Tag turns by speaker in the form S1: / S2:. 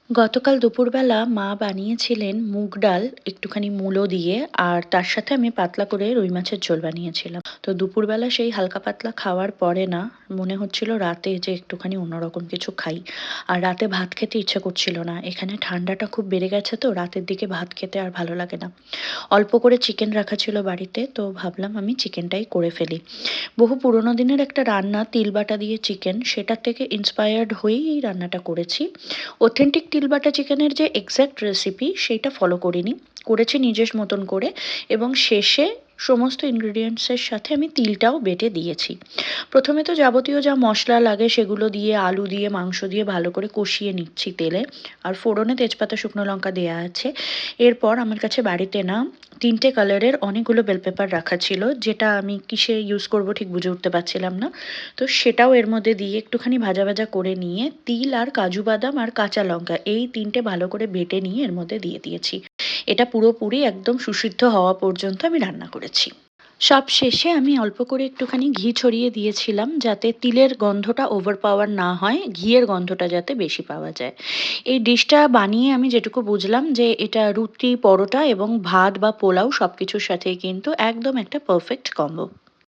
S1: গতকাল দুপুরবেলা মা বানিয়েছিলেন মুগ ডাল একটুখানি মূলো দিয়ে, আর তার সাথে আমি পাতলা করে রুই মাছের ঝোল বানিয়েছিলাম। তো দুপুরবেলা সেই হালকা পাতলা খাওয়ার পরে না মনে হচ্ছিল রাতে যে একটুখানি অন্যরকম কিছু খাই। আর রাতে ভাত খেতে ইচ্ছে করছিল না, এখানে ঠান্ডাটা খুব বেড়ে গেছে, তো রাতের দিকে ভাত খেতে আর ভালো লাগে না। অল্প করে চিকেন রাখা ছিল বাড়িতে, তো ভাবলাম আমি চিকেনটাই করে ফেলি। বহু পুরোনো দিনের একটা রান্না, তিল বাটা দিয়ে চিকেন, সেটার থেকে ইন্সপায়ার্ড হয়েই এই রান্নাটা করেছি। অথেন্টিক তিল বাটা চিকেনের যে এক্স্যাক্ট রেসিপি সেইটা ফলো করিনি, করেছি নিজের মতন করে। এবং শেষে সমস্ত ইনগ্রিডিয়েন্টসের সাথে আমি তিলটাও বেটে দিয়েছি। প্রথমে তো যাবতীয় যা মশলা লাগে সেগুলো দিয়ে, আলু দিয়ে, মাংস দিয়ে ভালো করে কষিয়ে নিচ্ছি তেলে। আর ফোড়নে তেজপাতা, শুকনো লঙ্কা দেওয়া আছে। এরপর আমার কাছে বাড়িতে না ৩টে কালারের অনেকগুলো বেল পেপার রাখা ছিল, যেটা আমি কিসে ইউজ করব ঠিক বুঝে উঠতে পারছিলাম না। তো সেটাও এর মধ্যে দিয়ে একটুখানি ভাজা ভাজা করে নিয়ে তিল আর কাজু বাদাম আর কাঁচা লঙ্কা এই ৩টে ভালো করে বেটে নিয়ে এর মধ্যে দিয়ে দিয়েছি। এটা পুরোপুরি একদম সুসিদ্ধ হওয়া পর্যন্ত আমি রান্না করেছি। সব শেষে আমি অল্প করে একটুখানি ঘি ছড়িয়ে দিয়েছিলাম, যাতে তিলের গন্ধটা ওভারপাওয়ার না হয়, ঘিয়ের গন্ধটা যাতে বেশি পাওয়া যায়। এই ডিশটা বানিয়ে আমি যেটুকু বুঝলাম যে এটা রুটি, পরোটা এবং ভাত বা পোলাও সবকিছুর সাথেই কিন্তু একদম একটা পারফেক্ট কম্বো।